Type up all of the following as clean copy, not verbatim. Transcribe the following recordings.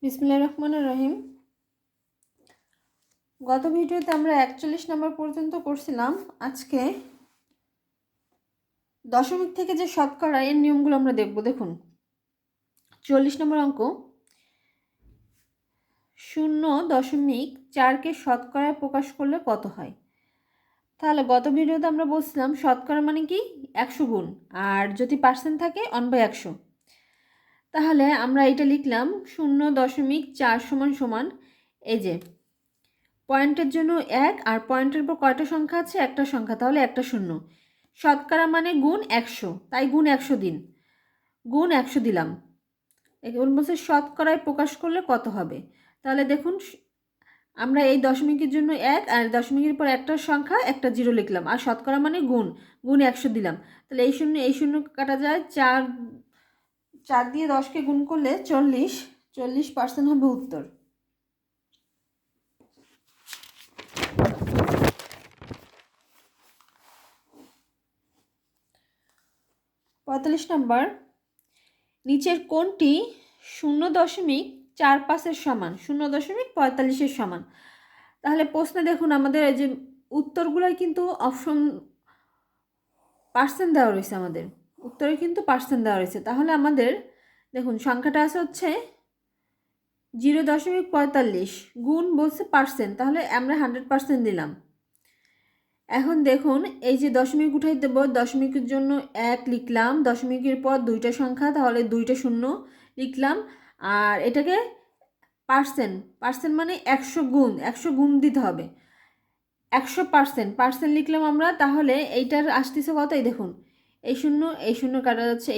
বিসমিল্লাহির রহমানির রহিম। গত ভিডিওতে আমরা 41 নম্বর পর্যন্ত করছিলাম। আজকে দশমিক থেকে যে শতকরা এর নিয়মগুলো আমরা দেখব। দেখুন 40 নম্বর অঙ্ক, 0.4কে শতকরায় প্রকাশ করলে কত হয়। তাহলে গত ভিডিওতে আমরা বলছিলাম শতকরা মানে কি 100 গুণ, আর যদি পার্সেন্ট থাকে 1/100। তাহলে আমরা এটা লিখলাম 0.4 সমান সমান এই যে পয়েন্টের জন্য 1 আর পয়েন্টের পর কয়টা সংখ্যা আছে, একটা সংখ্যা, তাহলে একটা শূন্য। শতকরা মানে গুণ 100, তাই গুণ 100 দিন, গুণ 100 দিলাম। এখন বলছে শতকরায় প্রকাশ করলে কত হবে। তাহলে দেখুন আমরা এই দশমিকের জন্য 1 আর দশমিকের পর একটা সংখ্যা একটা জিরো লিখলাম, আর শতকরা মানে গুণ, গুণ 100 দিলাম। তাহলে এই শূন্য কাটা যায়, 4 দিয়ে 10কে গুণ করলে 40% হবে উত্তর। পঁয়তাল্লিশ নম্বর, নিচের কোনটি 0.45 সমান, 0.45 সমান। তাহলে প্রশ্নে দেখুন আমাদের এই যে উত্তরগুলোয় কিন্তু অপশন পার্সেন্ট দেওয়া রয়েছে, আমাদের উত্তরে কিন্তু পার্সেন্ট দেওয়া রয়েছে। তাহলে আমাদের দেখুন সংখ্যাটা আছে হচ্ছে 0.45, গুণ বলছে পার্সেন্ট, তাহলে আমরা 100% দিলাম। এখন দেখুন এই যে দশমিক উঠাই দেব, দশমিকের জন্য 1 লিখলাম, দশমিকের পর দুইটা সংখ্যা, তাহলে দুইটা শূন্য লিখলাম, আর এটাকে পার্সেন্ট মানে 100 গুণ দিতে হবে, 100% লিখলাম আমরা। তাহলে এইটার আসতেছে কত, এই দেখুন এই শূন্য কাটা যাচ্ছে,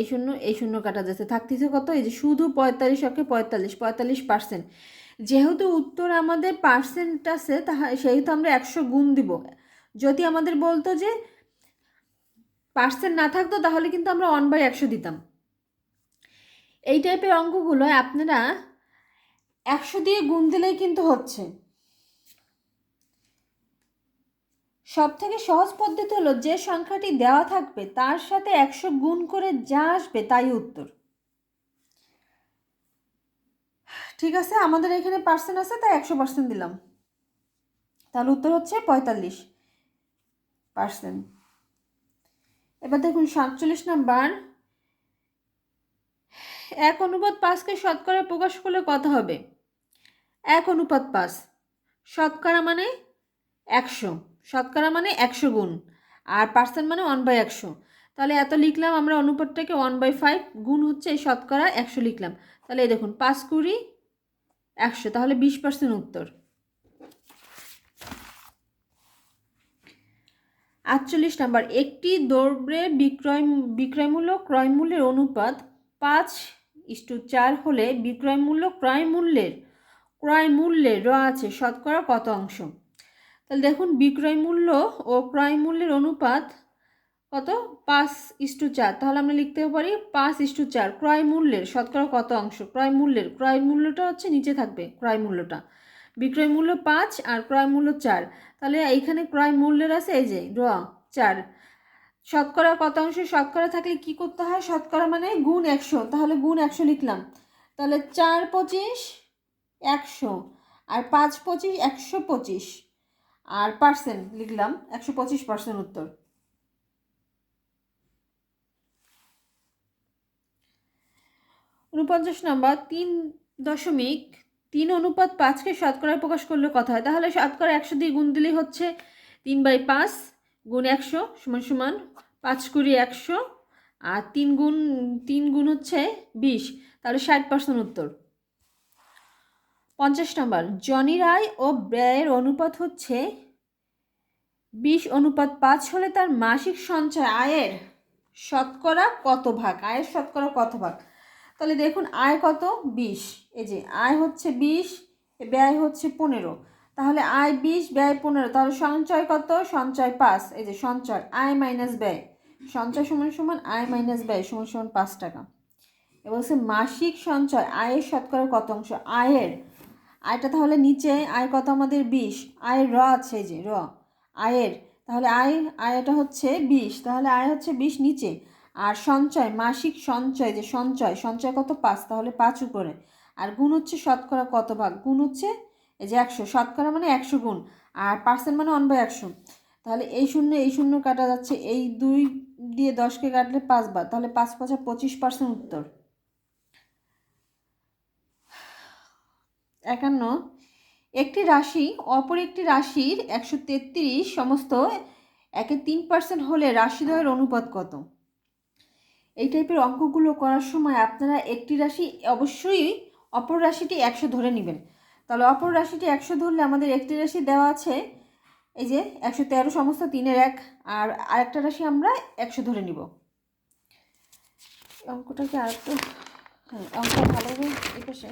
এই শূন্য কাটা যাচ্ছে, থাকতেছে কত, এই যে শুধু 45 অকে 45%। যেহেতু উত্তর আমাদের পার্সেন্ট আছে, সেহেতু আমরা 100 গুণ দিব। যদি আমাদের বলতো যে পার্সেন্ট না থাকতো তাহলে কিন্তু আমরা 1/100 দিতাম। এই টাইপের অঙ্কগুলো আপনারা 100 দিয়ে গুণ দিলেই কিন্তু হচ্ছে। সব থেকে সহজ পদ্ধতি হলো যে সংখ্যাটি দেওয়া থাকবে তার সাথে 100 গুণ করে যা আসবে তাই উত্তর। ঠিক আছে, আমাদের এখানে পার্সেন্ট আছে তাই 100% দিলাম, তাহলে উত্তর হচ্ছে 45%। এবার দেখুন 47 নাম্বার, 1:5কে শতকরা প্রকাশ করলে কত হবে। 1:5 শতকরা মানে 100, শতকরা মানে 100 গুণ, আর পার্সেন্ট মানে 1/100। তাহলে এত লিখলাম আমরা, অনুপাতটাকে 1/5 গুণ হচ্ছে এই শতকরা 100 লিখলাম। তাহলে এই দেখুন 5 কুড়ি 100, তাহলে 20% উত্তর। 48 নাম্বার, একটি দ্রব্যের বিক্রয় মূল্য ক্রয় মূল্যের অনুপাত 5:4 হলে বিক্রয় মূল্য ক্রয় মূল্যের আছে শতকরা কত অংশ। তাহলে দেখুন বিক্রয় মূল্য ও ক্রয় মূল্যের অনুপাত কত, 5:4। তাহলে আমরা লিখতে পারি 5:4 ক্রয় মূল্যের শতকরা কত অংশ। ক্রয় মূল্যটা হচ্ছে নিচে থাকবে, ক্রয় মূল্যটা, বিক্রয় মূল্য 5 আর ক্রয় মূল্য 4। তাহলে এইখানে ক্রয় মূল্যের আছে এই যে 4, শতকরা কত অংশ। শতকরা থাকলে কি করতে হয়, শতকরা মানে গুণ 100, তাহলে গুণ 100 লিখলাম। তাহলে 4×25 100, আর 5×25 125, আর পার্সেন্ট লিখলাম 125% উত্তর। 49 নম্বর, 3.3:5কে শতকরায় প্রকাশ করলে কত হয়। তাহলে শতকরা 100 দিয়ে গুণ দিলেই হচ্ছে 3/5 গুণ 100 সমান সমান 5 কুড়ি 100, আর 3 গুণ হচ্ছে 20, তাহলে 60% উত্তর। 50 নম্বর, জনির আয় ও ব্যয়ের অনুপাত হচ্ছে 20:5 হলে তার মাসিক সঞ্চয় আয়ের শতকরা কত ভাগ, আয়ের শতকরা কত ভাগ। তাহলে দেখুন আয় কত 20, এই যে আয় হচ্ছে 20, ব্যয় হচ্ছে 15, তাহলে আয় 20 ব্যয় 15, তাহলে সঞ্চয় কত, সঞ্চয় 5, এই যে সঞ্চয় আয় মাইনাস ব্যয়, সঞ্চয় সমান সমান আয় মাইনাস ব্যয় সমান সমান 5 টাকা। এবার হচ্ছে মাসিক সঞ্চয় আয়ের শতকরা কত অংশ। আয়টা তাহলে নিচে আয় কত আমাদের 20, আয়ের আছে এই যে আয়ের, তাহলে আয়টা হচ্ছে 20, তাহলে আয় হচ্ছে 20 নিচে, আর সঞ্চয় মাসিক সঞ্চয় যে সঞ্চয় কত 5, তাহলে 5 উপরে, আর গুণ হচ্ছে শতকরা কত ভাগ, গুণ হচ্ছে এই যে 100, শতকরা মানে 100 গুণ, আর পার্সেন্ট মানে 1/100। তাহলে এই শূন্য কাটা যাচ্ছে, এই 2 দিয়ে 10কে কাটলে 5 বার, তাহলে 5 5 25% উত্তর। 51, একটি রাশি অপর একটি রাশির 133 সমস্ত 1/3% হলে রাশিদ্বয়ের অনুপাত কত? এই টাইপের অঙ্কগুলো করার সময় আপনারা একটি রাশি অবশ্যই অপর রাশিটি 100 ধরে নেবেন। তাহলে অপর রাশিটি 100 ধরলে আমাদের একটি রাশি দেওয়া আছে এই যে 113 সমস্ত 3/1, আর আরেকটা রাশি আমরা 100 ধরে নিব। অঙ্কটাকে আরেকটু অঙ্কটা ভালোভাবে এই পাশে।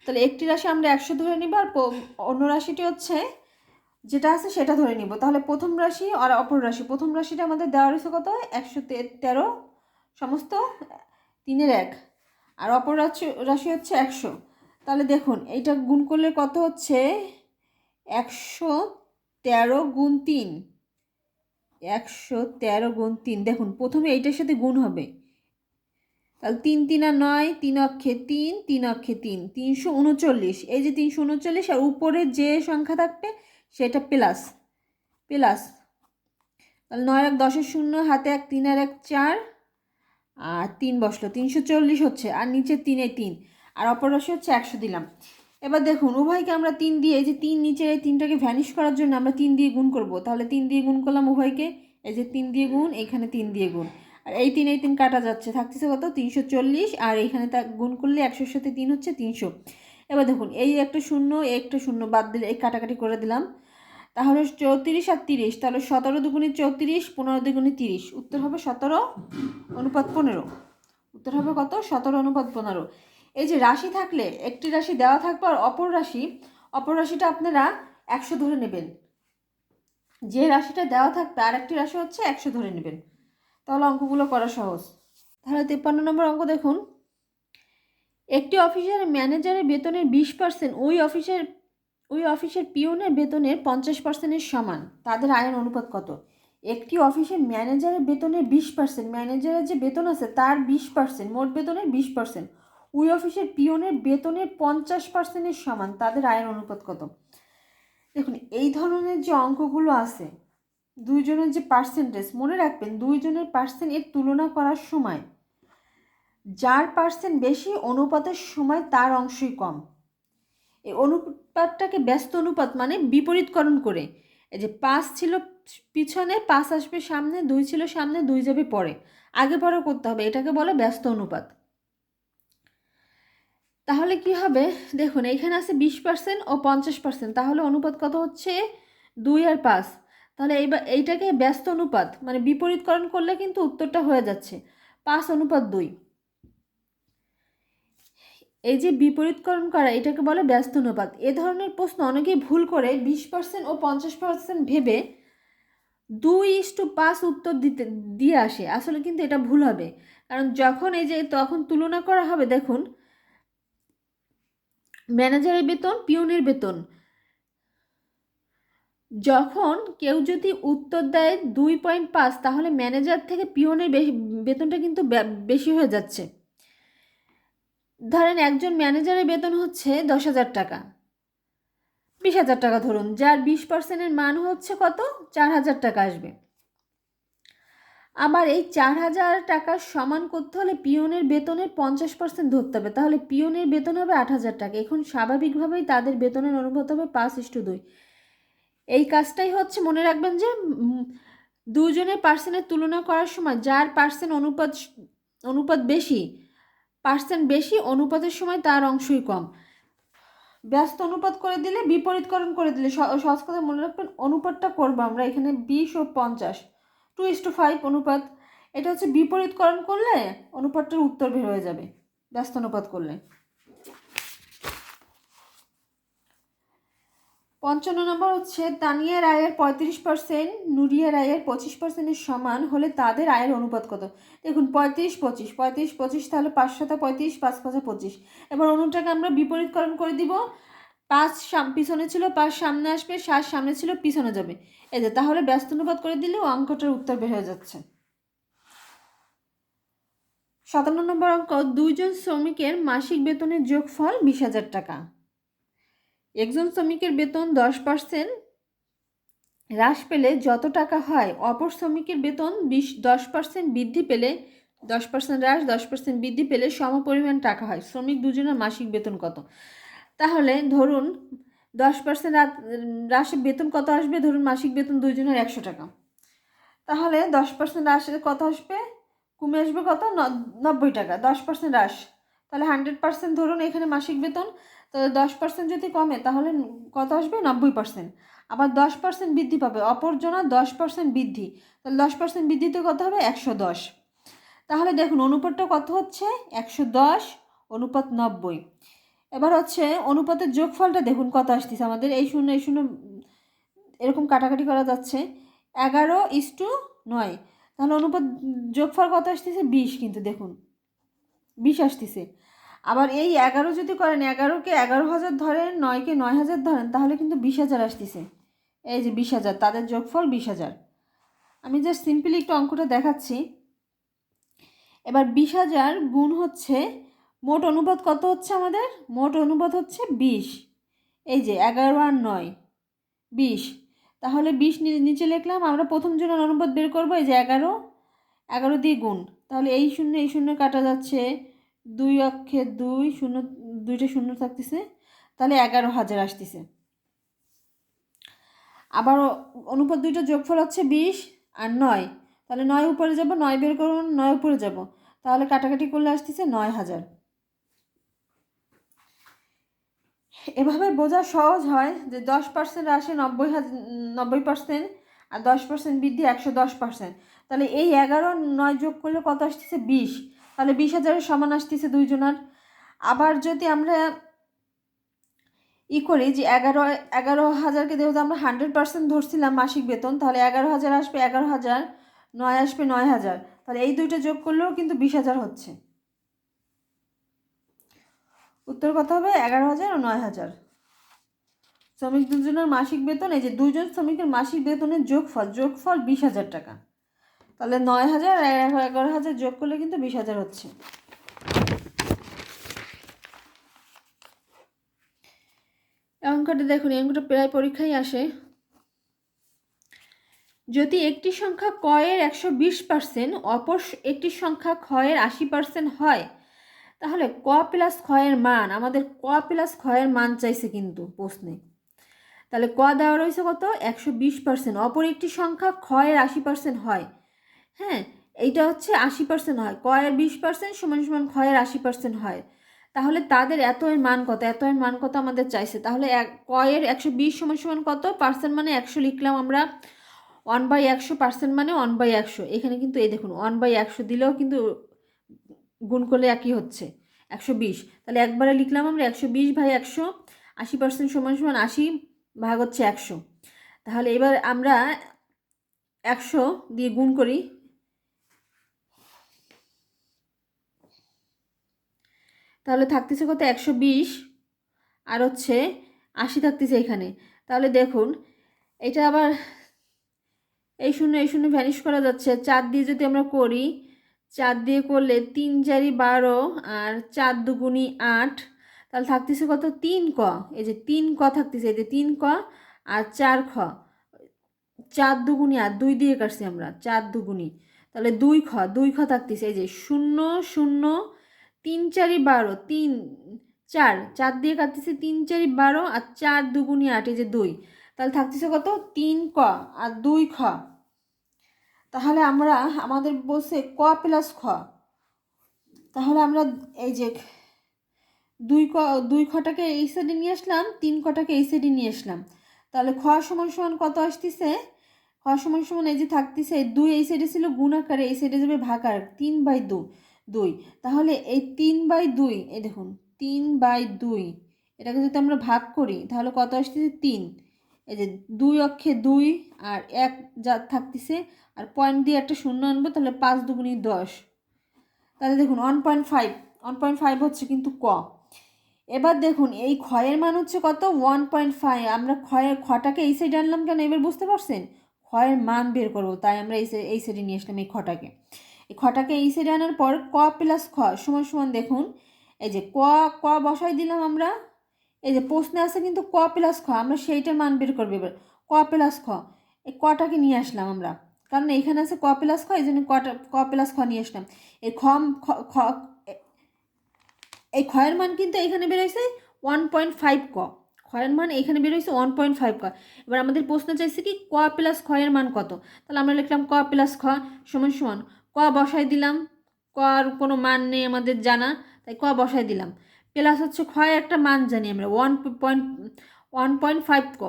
তাহলে একটি রাশি আমরা 100 ধরে নিব, আর অন্য রাশিটি হচ্ছে যেটা আছে সেটা ধরে নিব। তাহলে প্রথম রাশি আর অপর রাশি, প্রথম রাশিটা আমাদের দেওয়া রয়েছে কত, 113 সমস্ত 3/1, আর অপর রাশি হচ্ছে 100। তাহলে দেখুন এইটা গুণ করলে কত হচ্ছে, 113 গুণ 3, 113 গুণ 3। দেখুন প্রথমে এইটার সাথে গুণ হবে, তাহলে 3 3 আর 9, 3 অক্ষে 3, 3 অক্ষে 3, 339। এই যে 339, আর উপরে যে সংখ্যা থাকবে সেটা প্লাস প্লাস, তাহলে 9 আর 10 0, হাতে 1, 3 আর 1 4, আর 3 বসলো, 340 হচ্ছে, আর নিচে 3 3, আর অপর রাশি হচ্ছে 100 দিলাম। এবার দেখুন উভয়কে আমরা 3 দিয়ে, এই যে 3 নিচের এই 3টাকে ভ্যানিশ করার জন্য আমরা 3 দিয়ে গুণ করব। তাহলে 3 দিয়ে গুণ করলাম উভয়কে, এই যে 3 দিয়ে গুণ, এইখানে 3 দিয়ে গুণ, আর এই 3 কাটা যাচ্ছে, থাকতেছে কত 340, আর এইখানে তা গুণ করলে 100-এর সাথে 3 হচ্ছে 300। এবার দেখুন এই একটা শূন্য, একটা শূন্য বাদ দিলে, এই কাটাকাটি করে দিলাম, তাহলে 34 আর 30, তাহলে 17 দুগুণে 34, 15 দুগুণে 30, উত্তর হবে 17:15। উত্তর হবে কত, 17:15। এই যে রাশি থাকলে একটি রাশি দেওয়া থাকবে, আর অপর রাশিটা আপনারা 100 ধরে নেবেন। যে রাশিটা দেওয়া থাকবে আর একটি রাশি হচ্ছে 100 ধরে নেবেন, তাহলে অঙ্কগুলো করা সহজ। তাহলে 53 নম্বর অঙ্ক দেখুন, একটি অফিসের ম্যানেজারের বেতনের 20% ওই অফিসের পিওনের বেতনের 50%-এর সমান, তাদের আয়ের অনুপাত কত? একটি অফিসের ম্যানেজারের বেতনের 20%, ম্যানেজারের যে বেতন আছে তার 20%, মোট বেতনের 20%, ওই অফিসের পিওনের বেতনের 50%-এর সমান, তাদের আয়ের অনুপাত কত? দেখুন এই ধরনের যে অঙ্কগুলো আছে, দুইজনের যে পার্সেন্টেজ, মনে রাখবেন দুইজনের পার্সেন্ট এর তুলনা করার সময় যার পার্সেন্ট বেশি অনুপাতের সময় তার অংশই কম। এই অনুপাতটাকে ব্যস্ত অনুপাত মানে বিপরীতকরণ করে, এই যে 5 ছিল পিছনে, 5 আসবে সামনে, 2 ছিল সামনে, 2 যাবে পরে, আগে পরে করতে হবে, এটাকে বলে ব্যস্ত অনুপাত। তাহলে কি হবে দেখুন, এইখানে আছে 20% ও 50%, তাহলে অনুপাত কত হচ্ছে 2 আর 5। তাহলে এইটাকে ব্যস্ত অনুপাত মানে বিপরীতকরণ করলে কিন্তু উত্তরটা হয়ে যাচ্ছে 5:2। এই যে বিপরীতকরণ করা এটাকে বলে ব্যস্ত অনুপাত। এ ধরনের প্রশ্ন অনেকেই ভুল করে 20% ও 50% ভেবে 2:5 উত্তর দিয়ে আসে, আসলে কিন্তু এটা ভুল হবে। কারণ যখন এই যে তখন তুলনা করা হবে, দেখুন ম্যানেজারের বেতন পিওনের বেতন, যখন কেউ যদি উত্তর দেয় 2.5, তাহলে ম্যানেজার থেকে পিওনের বেতনটা কিন্তু বেশি হয়ে যাচ্ছে। ধরেন একজন ম্যানেজারের বেতন হচ্ছে 10,000 টাকা, 20,000 টাকা ধরুন, যার 20%-এর মান হচ্ছে কত, 4,000 টাকা আসবে। আবার এই 4,000 টাকা সমান করতে হলে পিওনের বেতনের 50% ধরতে হবে, তাহলে পিওনের বেতন হবে 8,000 টাকা। এখন স্বাভাবিকভাবেই তাদের বেতনের অনুপাত হবে 5:2। এই কাজটাই হচ্ছে, মনে রাখবেন যে দুজনের পার্সেন্টের তুলনা করার সময় যার অনুপাত বেশি, পার্সেন্ট বেশি, অনুপাতের সময় তার অংশই কম। ব্যস্ত অনুপাত করে দিলে, বিপরীতকরণ করে দিলে, সহজ কথা মনে রাখবেন অনুপাতটা করবো আমরা এখানে 20 ও 50, 2:5 অনুপাত। এটা হচ্ছে বিপরীতকরণ করলে অনুপাতটার উত্তর বের হয়ে যাবে ব্যস্ত অনুপাত করলে। 55 নম্বর হচ্ছে, তানিয়ার আয়ের 35% নুরিয়ার আয়ের 25%-এর সমান হলে তাদের আয়ের অনুপাত কত? দেখুন 35-25, তাহলে 5 7 35, 5 5 25। এবার অনুটাকে আমরা বিপরীতকরণ করে দিব, 5 পিছনে ছিল 5 সামনে আসবে, 7 সামনে ছিল পিছনে যাবে, এই যে তাহলে ব্যস্ত অনুপাত করে দিলেও অঙ্কটার উত্তর বের হয়ে যাচ্ছে। 57 নম্বর অঙ্ক, 2 জন শ্রমিকের মাসিক বেতনের যোগফল 20,000 টাকা। একজন শ্রমিকের বেতন 10% হ্রাস পেলে যত টাকা হয়, অপর শ্রমিকের বেতন 10% বৃদ্ধি পেলে, 10% হ্রাস 10% বৃদ্ধি পেলে সমপরিমাণ টাকা হয়। শ্রমিক দুজনের মাসিক বেতন কত? তাহলে ধরুন 10% হ্রাসে বেতন কত আসবে? ধরুন মাসিক বেতন দুইজনের 100 টাকা, তাহলে 10% হ্রাসে কত আসবে? কমে আসবে কত? 90 টাকা। 10% হ্রাস, তাহলে 100% ধরুন এখানে মাসিক বেতন, তো 10% যদি কমে তাহলে কত আসবে? 90%। আবার 10% বৃদ্ধি পাবে, অপরজনের 10% বৃদ্ধি, তাহলে 10% বৃদ্ধিতে কত হবে? 110। তাহলে দেখুন অনুপাতটা কত হচ্ছে? 110 অনুপাত 90। এবার হচ্ছে অনুপাতের যোগফলটা দেখুন কত আসতেছে আমাদের। এই শূন্য এরকম কাটাকাটি করা যাচ্ছে, 11:9। তাহলে অনুপাত যোগফল কত আসতেছে? 20। কিন্তু দেখুন 20 আসতেছে। আবার এই 11 যদি করেন, 11কে 11,000 ধরেন, 9কে 9,000 ধরেন, তাহলে কিন্তু 20,000 আসতেছে। এই যে 20,000, তাদের যোগফল 20,000। আমি জাস্ট সিম্পলি একটু অঙ্কটা দেখাচ্ছি। এবার 20,000 গুণ হচ্ছে মোট অনুপাত কত হচ্ছে আমাদের? মোট অনুপাত হচ্ছে 20। এই যে 11 আর 9 20, তাহলে 20 নিচে লিখলাম। আমরা প্রথম জনের অনুপাত বের করবো। এই যে 11 দিয়ে গুণ, তাহলে এই শূন্য কাটা যাচ্ছে, 2 অক্ষে 2, শূন্য 2টা শূন্য থাকতেছে, তাহলে 11,000 আসতেছে। আবার অনুপাত দুইটা যোগফল হচ্ছে 20 আর 9, তাহলে 9 উপরে যাব, 9 বের করুন, 9 উপরে যাব, তাহলে কাটাকাটি করলে আসতেছে 9,000। এভাবে বোঝা সহজ হয় যে 10% আসে 90%, আর 10% বৃদ্ধি 110%। তাহলে এই 11 9 যোগ করলে কত আসতেছে? 20। তাহলে 20,000 সমান আসতেছে দুইজনার। আবার যদি আমরা করি যে 11,000কে যেহেতু আমরা 100% ধরছিলাম মাসিক বেতন, তাহলে 11,000 আসবে 11,000, 9 আসবে 9,000, তাহলে এই দুইটা যোগ করলেও কিন্তু 20,000 হচ্ছে। উত্তর কত হবে? 11,000 ও 9,000। শ্রমিক দুজনের মাসিক বেতন, এই যে দুইজন শ্রমিকের মাসিক বেতনের যোগফল 20,000 টাকা। তাহলে 9,000 আর 11,000 যোগ করলে কিন্তু 20,000 হচ্ছে। অঙ্কটা দেখুন, এই অঙ্কটা প্রায় পরীক্ষায় আসে। যদি একটি সংখ্যা ক এর 120%, অপর একটি সংখ্যা খ এর 80% হয়, তাহলে ক প্লাস খ এর মান, আমাদের ক প্লাস খ এর মান চাইছে কিন্তু প্রশ্নে। তাহলে ক দেওয়া রয়েছে কত? 120%। অপর একটি সংখ্যা খ এর 80% হয়। হ্যাঁ, এইটা হচ্ছে 80% হয়, ক এর 20% সমান সমান খ এর 80% হয়। তাহলে তাদের এত এর মান কত? এত এর মান কত আমাদের চাইছে। তাহলে ক এর 120 সমান সমান কত? পার্সেন্ট মানে 100 লিখলাম আমরা, 1/100, মানে 1/100। এখানে কিন্তু এই দেখুন 1/100 দিলেও কিন্তু গুণ করলে একই হচ্ছে 120। তাহলে একবারে লিখলাম আমরা 120/100, 80% সমান সমান 80 ভাগ হচ্ছে 100। তাহলে এবার আমরা 100 দিয়ে গুণ করি, তাহলে থাকতেছে কত? 120 আর হচ্ছে 80 থাকতেছে এখানে। তাহলে দেখুন এটা আবার এই শূন্য ভ্যানিশ করা যাচ্ছে। 4 দিয়ে যদি আমরা করি, 4 দিয়ে করলে 3 4 12 আর 4 2 8, তাহলে থাকতেছে কত? 3 ক। এই যে 3 ক থাকতেছে, এই যে 3 ক আর 4 খ। 4 2 8, 2 দিয়ে কাটছি আমরা, 4 2, তাহলে 2 খ থাকতেছে, এই যে 0 0 3 4 12, 3 4 4 দিয়ে কাটতেছে, 3 4 12 আর 4 2 8, এই যে 2, তাহলে থাকতেছে কত? 3 ক আর 2 খ। তাহলে আমরা, আমাদের বলছে ক প্লাস খ, তাহলে আমরা এই যে 2 খটাকে এই সাইডে নিয়ে আসলাম, 3 কটাকে এই সাইডে নিয়ে আসলাম, তাহলে খ সমান সমান কত আসতেছে? খ সমান সমান এই যে থাকতেছে 2 এই সাইডে ছিল গুণ আকারে, এই সাইডে যাবে ভাগ আর 3/2। তাহলে এই 3/2, এই দেখুন 3/2, এটাকে যদি আমরা ভাগ করি তাহলে কত আসতেছে? 3। এই যে 2 অক্ষে 2 আর 1 যা থাকতেছে, আর পয়েন্ট দিয়ে একটা শূন্য আনবো, তাহলে 5 2 10। তাহলে দেখুন 1.5 হচ্ছে কিন্তু ক। এবার দেখুন এই ক্ষয়ের মান হচ্ছে কত? 1.5। আমরা খটাকে এই সাইডে আনলাম কেন? এবার বুঝতে পারছেন? ক্ষয়ের মান বের করবো, তাই আমরা এই সাইডে নিয়ে আসলাম এই খটাকে। এই খটাকে এই সাইডে আনার পর ক প্লাস খ সমান সমান দেখুন এই যে ক বসাই দিলাম আমরা, এই যে প্রশ্নে আছে কিন্তু ক প্লাস খ, আমরা সেইটার মান বের করবো এবার। ক প্লাস খ, এই কটাকে নিয়ে আসলাম আমরা, কারণ এখানে আছে ক প্লাস খ, এই জন্য ক প্লাস খ নিয়ে আসলাম। এই এই ক্ষয়ের মান কিন্তু এখানে বেরোইছে 1.5 ক, ক্ষয়ের মান এখানে বেরোইছে 1.5 ক। এবার আমাদের প্রশ্ন চাইছে কি ক প্লাস ক্ষয়ের মান কত, তাহলে আমরা লিখলাম ক প্লাস খ সমান সমান ক বসাই দিলাম, কর কোনো মান নেই আমাদের জানা, তাই ক বসাই দিলাম। প্লাস হচ্ছে ক্ষয়ের একটা মান জানি আমরা 1.5 ক,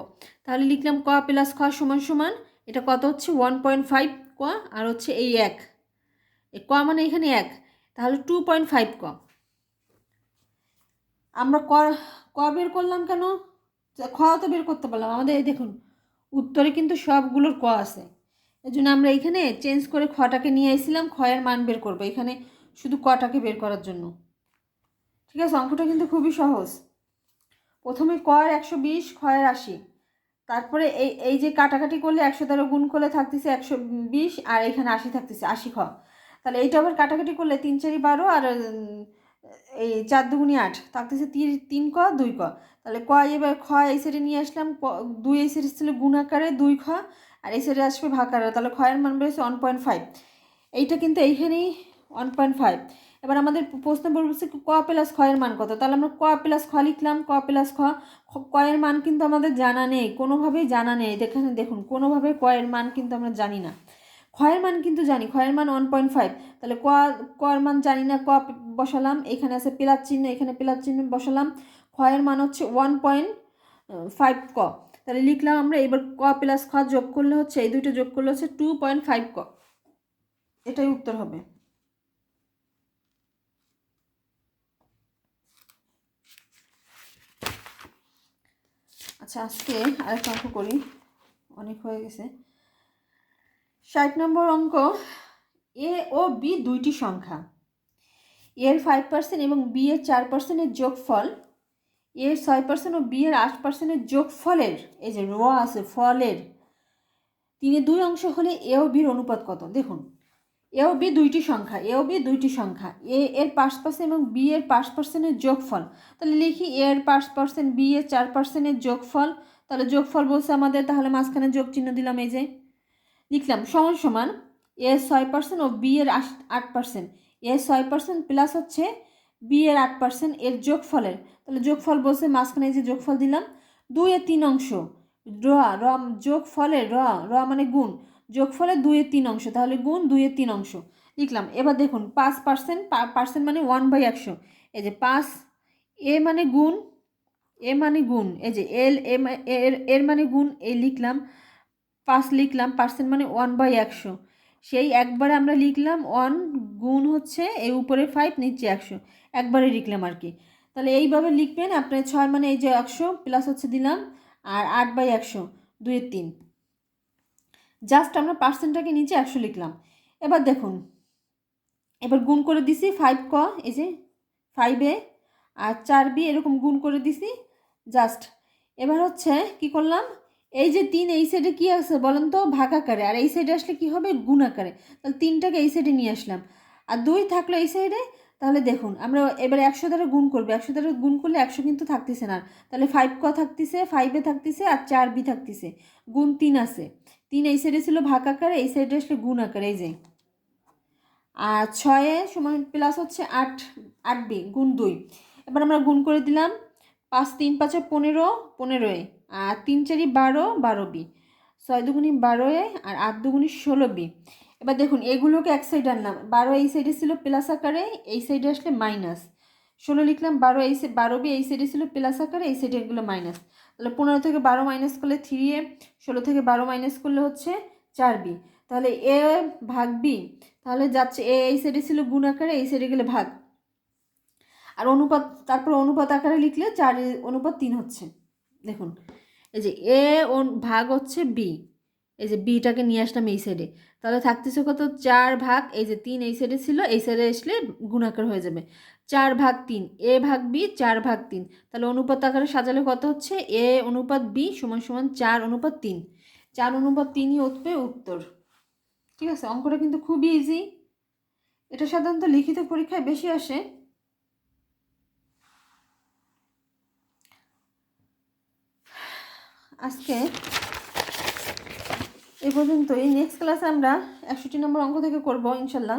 তাহলে লিখলাম ক প্লাস খ সমান সমান এটা কত হচ্ছে 1.5 ক, আর হচ্ছে এই এক, এই ক মানে এখানে এক, তাহলে 2.5 ক। আমরা ক বের করলাম কেন, খ তো বের করতে পারলাম, আমাদের এই দেখুন উত্তরে কিন্তু সবগুলোর ক আছে, এই জন্য আমরা এখানে চেঞ্জ করে খটাকে নিয়ে এসেছিলাম ক্ষয়ের মান বের করবো, এখানে শুধু কটাকে বের করার জন্য। ঠিক আছে, অঙ্কটা কিন্তু খুবই সহজ। প্রথমে কয়ের 120, ক্ষয়ের 80, তারপরে এই যে কাটাকাটি করলে 100 দ্বারা গুণ করলে থাকতেছে 120, আর এখানে 80 থাকতেছে 80 খ, তাহলে এইটা আবার কাটাকাটি করলে 3 4 12, আর এই 4 2 8 থাকতেছে 3 ক 2 ক, তাহলে ক এবার খ এই সাইডে নিয়ে আসলাম, 2 এই সাইডে ছিল গুণ আকারে 2 খ, আর এই সাইডে আসবে ভাগ আকারে, তাহলে ক্ষয়ের মান বেরোচ্ছে 1.5, এইটা কিন্তু এইখানেই 1.5। এবার আমাদের প্রশ্ন বলছে ক প্লাস ক্ষয়ের মান কত, তাহলে আমরা ক প্লাস খ লিখলাম, ক প্লাস কয়ের মান কিন্তু আমাদের জানা নেই, কোনোভাবেই জানা নেই, এখানে দেখুন কোনোভাবে কয়ের মান কিন্তু আমরা জানি না। ক্ষয়ের মান কিন্তু জানি, ক্ষয়ের মান 1.5, তাহলে কয়ের মান জানি না, ক বসালাম, এখানে আছে প্লাস চিহ্ন, এখানে প্লাস চিহ্ন বসালাম, ক্ষয়ের মান হচ্ছে 1.5 ক, তাহলে লিখলাম আমরা। এবার ক প্লাস খ যোগ করলে হচ্ছে, এই দুইটা যোগ করলে হচ্ছে 2.5 ক, এটাই উত্তর হবে। আচ্ছা, আজকে আরেকটা অঙ্ক করি, অনেক হয়ে গেছে। 60 নম্বর অঙ্ক, এ ও বি দুইটি সংখ্যা, এর 5% এবং বি এর 4%-এর যোগফল, এর 6% ও বি এর 8%-এর যোগফলের, এই যে র আছে ফলের 3/2 অংশ হলে এ ও বির অনুপাত কত। দেখুন এ ও বি দুইটি সংখ্যা, এ ও বি দুইটি সংখ্যা, এ এর 5% এবং বি এর 5%-এর যোগফল, তাহলে লিখি এ এর 5%, বি এর 4%-এর যোগফল, তাহলে যোগফল বলছে আমাদের, তাহলে মাঝখানে যোগ চিহ্ন দিলাম, এই যে লিখলাম সমান সমান এ 6% ও বি এর 8%, এ 6% প্লাস হচ্ছে বি এর 8% এর যোগফলের, তাহলে যোগফল বলছে মাঝখানে এই যে যোগফল দিলাম, 2/3 অংশ র র যোগফলের র মানে গুণ, যোগফলের 2/3 অংশ, তাহলে গুণ 2/3 অংশ লিখলাম। এবার দেখুন 5%, পার্সেন্ট মানে 1/100, এই যে 5, এ মানে গুণ, এ মানে গুণ, এই যে এর মানে গুণ, এই লিখলাম 5 লিখলাম, পার্সেন্ট মানে 1/100, সেই একবারে আমরা লিখলাম 1 গুণ হচ্ছে এই উপরে 5 নিচে 100, একবারে লিখলাম আর কি। তাহলে এইভাবে লিখবেন আপনার 6 মানে এই যে 100 প্লাস হচ্ছে দিলাম, আর 8/100 2/3, জাস্ট আমরা পার্সেন্টটাকে নিচে 100 লিখলাম। এবার দেখুন, এবার গুণ করে দিছি 5 ক, এই যে 5 আর 4 এরকম গুণ করে দিছি জাস্ট। এবার হচ্ছে কি করলাম, এই যে 3 এই সাইডে কি আছে বলেন তো, ভাগ আকারে, আর এই সাইডে আসলে কি হবে গুণ আকারে, তাহলে 3টাকে এই সাইডে নিয়ে আসলাম, আর 2 থাকলো এই সাইডে, তাহলে দেখুন আমরা এবারে 100 দ্বারা গুণ করবো, 100 দ্বারা গুণ করলে 100 কিন্তু থাকতেছে না, তাহলে 5 ক থাকতেছে, 5 থাকতেছে, আর 4 থাকতেছে, গুণ 3 আছে, 3 এই সাইডে ছিল ভাগ আকারে, এই সাইডে আসলে গুণ আকারে, এই যে আর 6 সমান প্লাস হচ্ছে 8 গুণ 2, এবার আমরা গুণ করে দিলাম, 5 3 5 15, 15 আর 3 4 12, 12 6 2 12 আর 8 2 16 এবার দেখুন এগুলোকে এক সাইড আনলাম, 12 এই সাইডে ছিল প্লাস আকারে, এই সাইডে আসলে মাইনাস, 16 লিখলাম, 12 এই 12 এই সাইডে ছিল প্লাস আকারে, এই সাইডে এগুলো মাইনাস, তাহলে 15 থেকে 12 মাইনাস করলে 3a, 16 থেকে 12 মাইনাস করলে হচ্ছে 4b, তাহলে এ ভাগ বি, তাহলে যাচ্ছে এ এই সাইডে ছিল গুণ আকারে, এই সাইডে গেলে ভাগ, আর অনুপাত, তারপর অনুপাত আকারে লিখলে 4:3 হচ্ছে। দেখুন এই যে এ ভাগ হচ্ছে বি, এই যে বিটাকে নিয়ে আসলাম এই সাইডে, তাহলে থাকতেছে কত 4 ভাগ, এই যে 3 এই সাইডে ছিল, এই সাইডে আসলে গুণাকার হয়ে যাবে, 4/3, এ ভাগ বি 4/3, তাহলে অনুপাত আকারে সাজালে কত হচ্ছে এ অনুপাত বি সমান সমান 4:3, 4:3ই উঠবে উত্তর। ঠিক আছে, অঙ্কটা কিন্তু খুবই ইজি, এটা সাধারণত লিখিত পরীক্ষায় বেশি আসে। আজকে এ পর্যন্তই। নেক্সট ক্লাসে আমরা 61 নম্বর অঙ্ক থেকে করব ইনশাল্লাহ।